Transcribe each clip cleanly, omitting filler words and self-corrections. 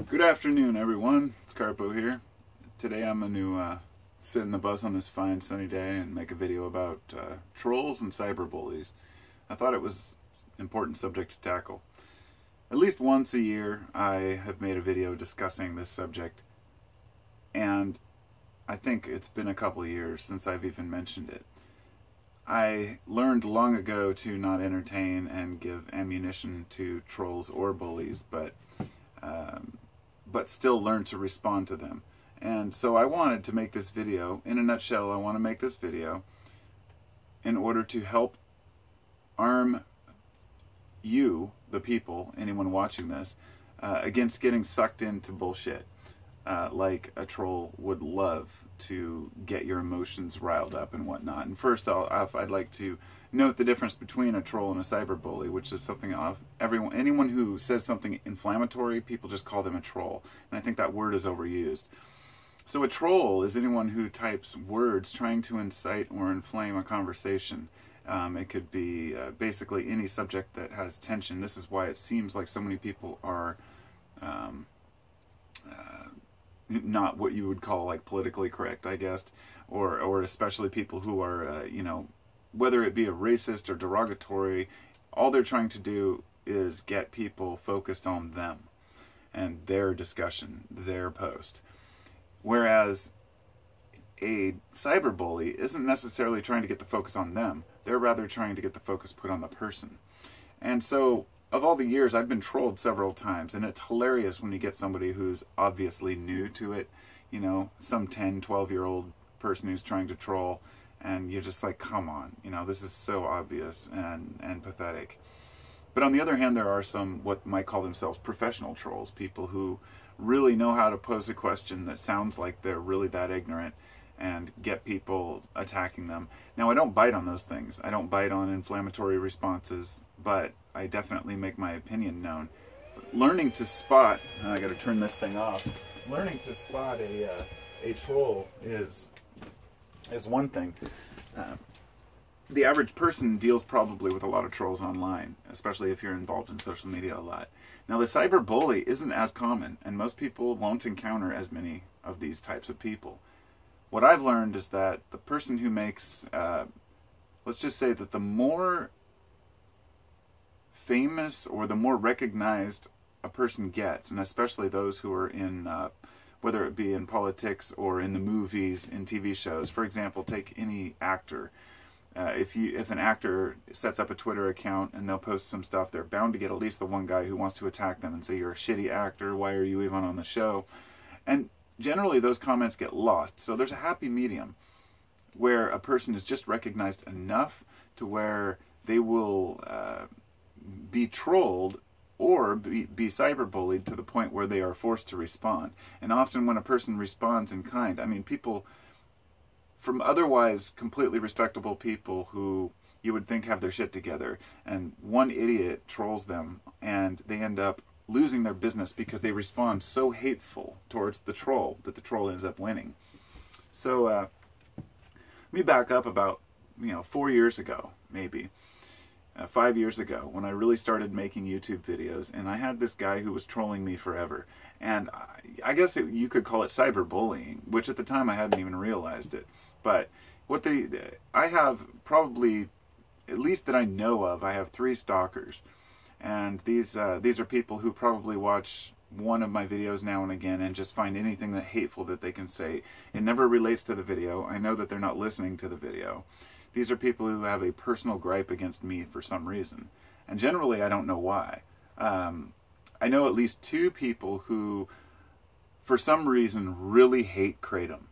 Good afternoon, everyone. It's Carpo here. Today I'm going to sit in the bus on this fine sunny day and make a video about trolls and cyberbullies. I thought it was an important subject to tackle. At least once a year I have made a video discussing this subject, and I think it's been a couple of years since I've even mentioned it. I learned long ago to not entertain and give ammunition to trolls or bullies, but still learn to respond to them. And so I wanted to make this video. In a nutshell, I want to make this video in order to help arm you, the people, anyone watching this, against getting sucked into bullshit, like a troll would love to get your emotions riled up and whatnot. And first, I'd like to note the difference between a troll and a cyberbully, which is something anyone who says something inflammatory, people just call them a troll, and I think that word is overused. So a troll is anyone who types words trying to incite or inflame a conversation. It could be basically any subject that has tension. This is why it seems like so many people are not what you would call like politically correct, I guess, or especially people who are, whether it be a racist or derogatory, all they're trying to do is get people focused on them and their discussion, their post. Whereas a cyberbully isn't necessarily trying to get the focus on them. They're rather trying to get the focus put on the person. And so, of all the years, I've been trolled several times, and it's hilarious when you get somebody who's obviously new to it, some 10, 12-year-old person who's trying to troll, and you're just like, come on, this is so obvious and pathetic. But on the other hand, there are some what might call themselves professional trolls, people who really know how to pose a question that sounds like they're really that ignorant and get people attacking them. Now, I don't bite on those things. I don't bite on inflammatory responses, but I definitely make my opinion known. But learning to spot, I gotta turn this thing off, learning to spot a troll is one thing. The average person deals probably with a lot of trolls online, especially if you're involved in social media a lot. Now, the cyberbully isn't as common, and most people won't encounter as many of these types of people. What I've learned is that the person who makes, let's just say that the more famous or the more recognized a person gets, and especially those who are in, whether it be in politics or in the movies, in TV shows. For example, take any actor. If an actor sets up a Twitter account and they'll post some stuff, they're bound to get at least the one guy who wants to attack them and say, you're a shitty actor, why are you even on the show? And generally those comments get lost. So there's a happy medium where a person is just recognized enough to where they will be trolled or be cyberbullied to the point where they are forced to respond. And often when a person responds in kind, I mean, people from otherwise completely respectable people who you would think have their shit together, and one idiot trolls them and they end up losing their business because they respond so hateful towards the troll that the troll ends up winning. So let me back up about 4 years ago, maybe 5 years ago, when I really started making YouTube videos, and I had this guy who was trolling me forever. And I guess you could call it cyberbullying, which at the time I hadn't even realized it. But I have probably, at least that I know of, I have 3 stalkers. And these are people who probably watch one of my videos now and again and just find anything that hateful that they can say. It never relates to the video. I know that they're not listening to the video. These are people who have a personal gripe against me for some reason. And generally I don't know why. I know at least 2 people who, for some reason, really hate Kratom.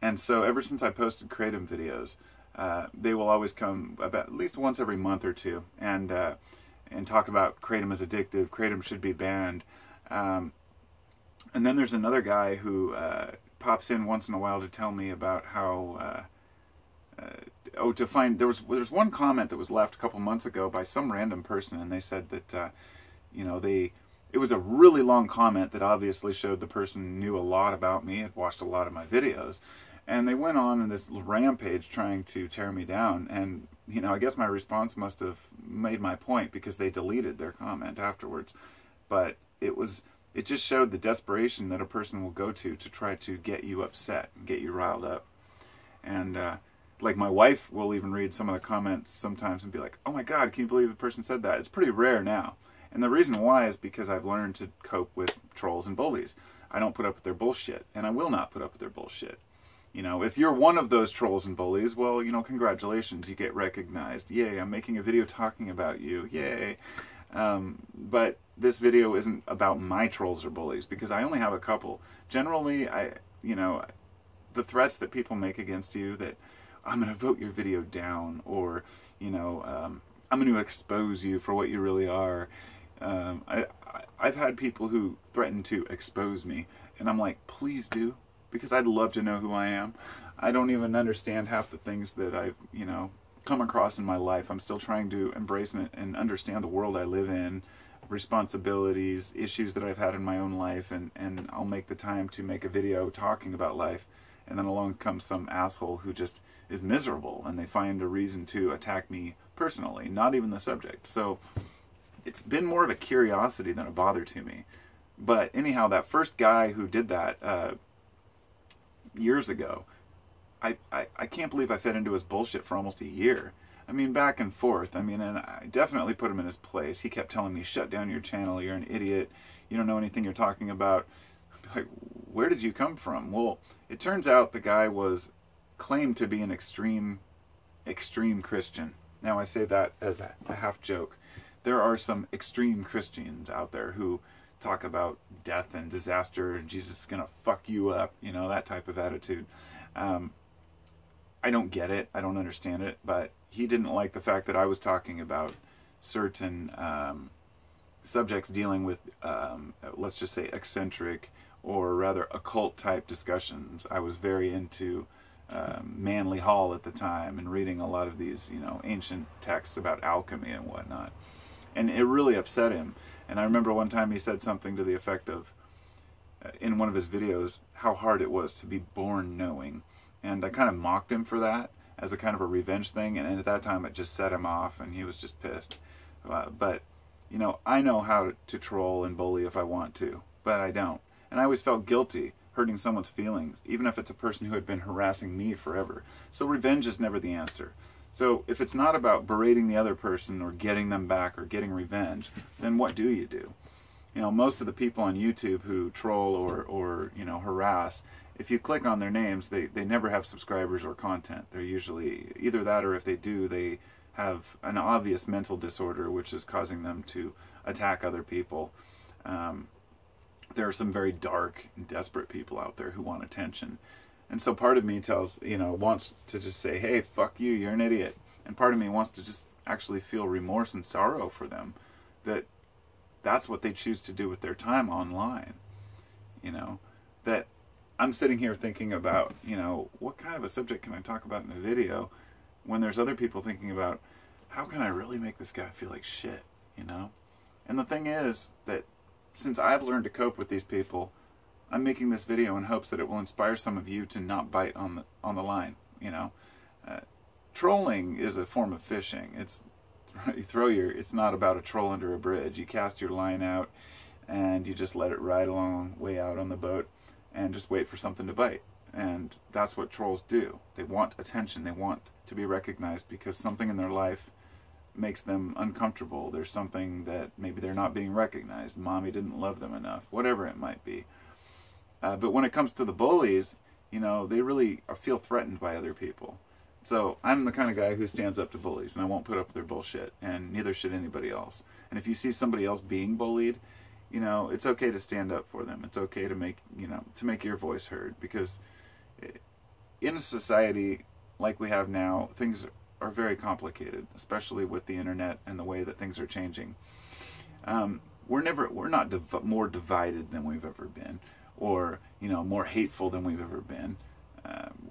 And so ever since I posted Kratom videos, they will always come about at least once every month or two and talk about Kratom is addictive, Kratom should be banned. And then there's another guy who pops in once in a while to tell me about how there's one comment that was left a couple months ago by some random person, and they said that it was a really long comment that obviously showed the person knew a lot about me, had watched a lot of my videos, and they went on in this rampage trying to tear me down. And I guess my response must have made my point, because they deleted their comment afterwards. But it was it just showed the desperation that a person will go to try to get you upset and get you riled up. And like my wife will even read some of the comments sometimes and be like, oh my God, can you believe the person said that? It's pretty rare now. And the reason why is because I've learned to cope with trolls and bullies. I don't put up with their bullshit, and I will not put up with their bullshit. You know, if you're one of those trolls and bullies, well, you know, congratulations, you get recognized. Yay, I'm making a video talking about you. Yay. But this video isn't about my trolls or bullies, because I only have a couple. Generally, you know, the threats that people make against you, that I'm going to vote your video down, or, you know, I'm going to expose you for what you really are. I've had people who threaten to expose me, and I'm like, please do, because I'd love to know who I am. I don't even understand half the things that I've, you know, come across in my life. I'm still trying to embrace and understand the world I live in, responsibilities, issues that I've had in my own life, and I'll make the time to make a video talking about life, and then along comes some asshole who just is miserable, and they find a reason to attack me personally, not even the subject. So it's been more of a curiosity than a bother to me. But anyhow, that first guy who did that years ago, I can't believe I fed into his bullshit for almost a year. I mean, back and forth. I mean, and I definitely put him in his place. He kept telling me, shut down your channel, you're an idiot, you don't know anything you're talking about. I'd be like, where did you come from? Well, it turns out the guy was claimed to be an extreme Christian. Now, I say that as a half joke. There are some extreme Christians out there who talk about death and disaster, and Jesus is going to fuck you up, you know, that type of attitude. I don't get it. I don't understand it. But he didn't like the fact that I was talking about certain subjects dealing with, let's just say, eccentric or rather occult type discussions. I was very into Manly Hall at the time and reading a lot of these, you know, ancient texts about alchemy and whatnot. And it really upset him. And I remember one time he said something to the effect of, in one of his videos, how hard it was to be born knowing. And I kind of mocked him for that as a kind of a revenge thing. And at that time, it just set him off, and he was just pissed. But, you know, I know how to troll and bully if I want to, but I don't. And I always felt guilty hurting someone's feelings, even if it's a person who had been harassing me forever. So revenge is never the answer. So if it's not about berating the other person or getting them back or getting revenge, then what do you do? You know, most of the people on YouTube who troll or you know, harass, if you click on their names, they never have subscribers or content. They're usually either that, or if they do, they have an obvious mental disorder which is causing them to attack other people. There are some very dark and desperate people out there who want attention. And so part of me wants to just say, hey, fuck you, you're an idiot. And part of me wants to just actually feel remorse and sorrow for them, that that's what they choose to do with their time online. You know, that I'm sitting here thinking about, you know, what kind of a subject can I talk about in a video, when there's other people thinking about, how can I really make this guy feel like shit, you know? And the thing is that since I've learned to cope with these people, I'm making this video in hopes that it will inspire some of you to not bite on the line, you know? Trolling is a form of fishing. It's not about a troll under a bridge. You cast your line out and you just let it ride along way out on the boat and just wait for something to bite. And that's what trolls do. They want attention. They want to be recognized because something in their life makes them uncomfortable. There's something that maybe they're not being recognized. Mommy didn't love them enough. Whatever it might be. But when it comes to the bullies, you know, they really feel threatened by other people. So I'm the kind of guy who stands up to bullies, and I won't put up with their bullshit, and neither should anybody else. And if you see somebody else being bullied, you know, it's okay to stand up for them. It's okay to make your voice heard, because in a society like we have now, things are very complicated, especially with the internet and the way that things are changing. We're not more divided than we've ever been, or, you know, more hateful than we've ever been.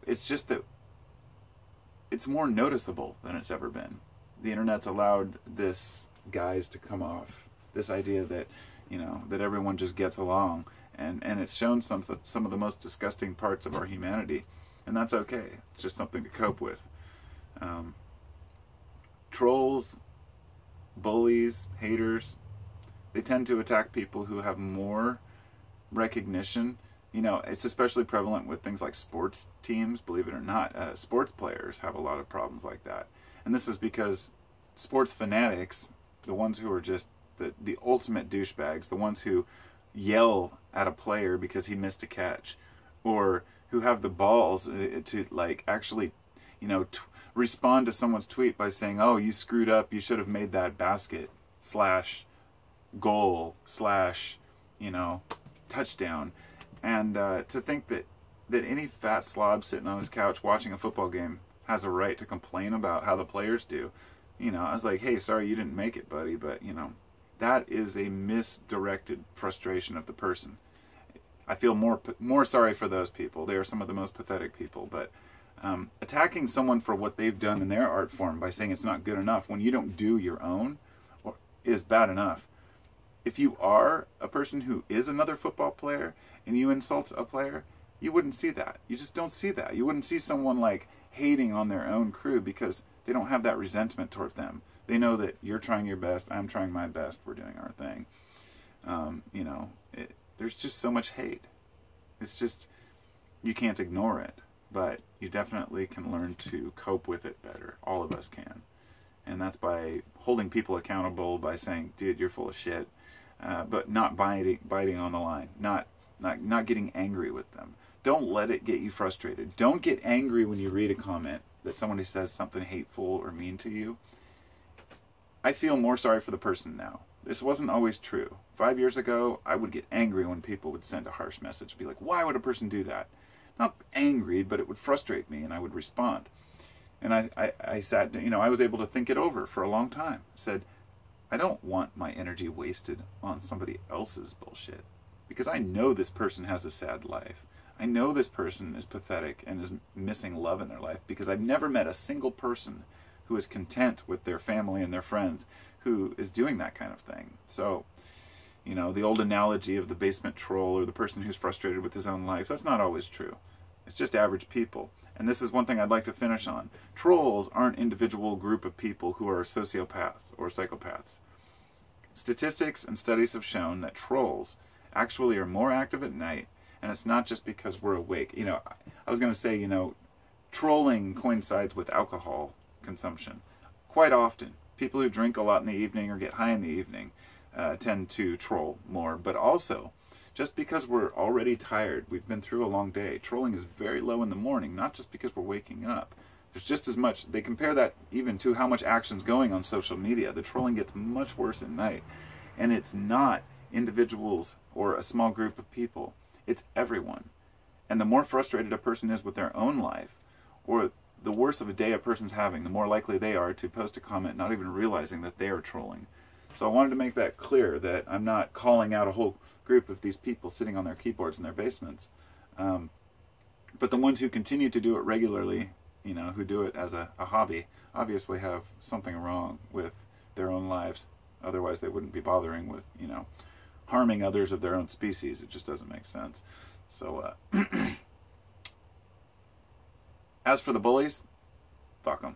It's just that it's more noticeable than it's ever been. The internet's allowed this guise to come off, this idea that, you know, that everyone just gets along, and it's shown some of the most disgusting parts of our humanity, and that's okay. It's just something to cope with. Trolls, bullies, haters, they tend to attack people who have more recognition. You know, it's especially prevalent with things like sports teams, believe it or not. Sports players have a lot of problems like that. And this is because sports fanatics, the ones who are just the ultimate douchebags, the ones who yell at a player because he missed a catch, or who have the balls to like actually, you know, respond to someone's tweet by saying, "Oh, you screwed up. You should have made that basket / goal / you know, touchdown." And to think that any fat slob sitting on his couch watching a football game has a right to complain about how the players do. You know, I was like, hey, sorry you didn't make it, buddy, but, you know, that is a misdirected frustration of the person. I feel more sorry for those people. They are some of the most pathetic people. But attacking someone for what they've done in their art form by saying it's not good enough when you don't do your own is bad enough. If you are a person who is another football player and you insult a player, you wouldn't see that. You just don't see that. You wouldn't see someone like hating on their own crew because they don't have that resentment towards them. They know that you're trying your best, I'm trying my best, we're doing our thing. You know, there's just so much hate. It's just, you can't ignore it, but you definitely can learn to cope with it better. All of us can. And that's by holding people accountable, by saying, dude, you're full of shit. But not biting on the line, not getting angry with them. Don't let it get you frustrated. Don't get angry when you read a comment that somebody says something hateful or mean to you. I feel more sorry for the person now. This wasn't always true. 5 years ago, I would get angry when people would send a harsh message. Be like, why would a person do that? Not angry, but it would frustrate me, and I would respond. And I sat, you know, I was able to think it over for a long time. Said, I don't want my energy wasted on somebody else's bullshit, because I know this person has a sad life. I know this person is pathetic and is missing love in their life, because I've never met a single person who is content with their family and their friends who is doing that kind of thing. So, you know, the old analogy of the basement troll or the person who's frustrated with his own life, that's not always true. It's just average people. And this is one thing I'd like to finish on. Trolls aren't individual group of people who are sociopaths or psychopaths. Statistics and studies have shown that trolls actually are more active at night, and it's not just because we're awake. You know, I was going to say, you know, trolling coincides with alcohol consumption. Quite often, people who drink a lot in the evening or get high in the evening tend to troll more, but also, just because we're already tired, we've been through a long day, trolling is very low in the morning, not just because we're waking up. There's just as much, they compare that even to how much action's going on social media. The trolling gets much worse at night. And it's not individuals or a small group of people. It's everyone. And the more frustrated a person is with their own life, or the worse of a day a person's having, the more likely they are to post a comment not even realizing that they are trolling. So I wanted to make that clear, that I'm not calling out a whole group of these people sitting on their keyboards in their basements. But the ones who continue to do it regularly, you know, who do it as a hobby, obviously have something wrong with their own lives. Otherwise they wouldn't be bothering with, you know, harming others of their own species. It just doesn't make sense. So, as for the bullies, fuck them.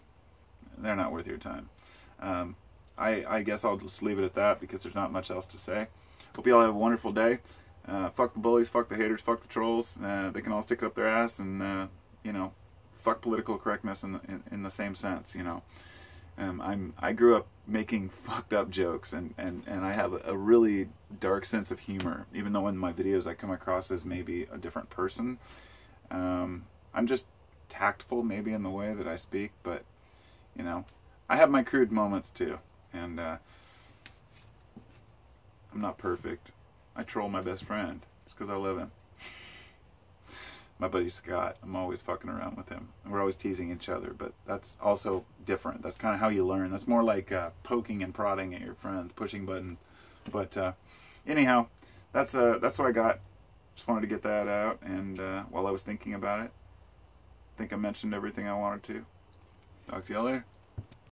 They're not worth your time. I guess I'll just leave it at that, because there's not much else to say. Hope you all have a wonderful day. Fuck the bullies, fuck the haters, fuck the trolls. They can all stick up their ass, and, you know, fuck political correctness in the same sense, you know. I grew up making fucked up jokes, and I have a really dark sense of humor, even though in my videos I come across as maybe a different person. I'm just tactful maybe in the way that I speak, but, you know, I have my crude moments too, and I'm not perfect. I troll my best friend just because I love him. My buddy Scott, I'm always fucking around with him. And we're always teasing each other, but that's also different. That's kind of how you learn. That's more like poking and prodding at your friend, pushing button. But anyhow, that's what I got. Just wanted to get that out, and while I was thinking about it, I think I mentioned everything I wanted to. Talk to y'all later.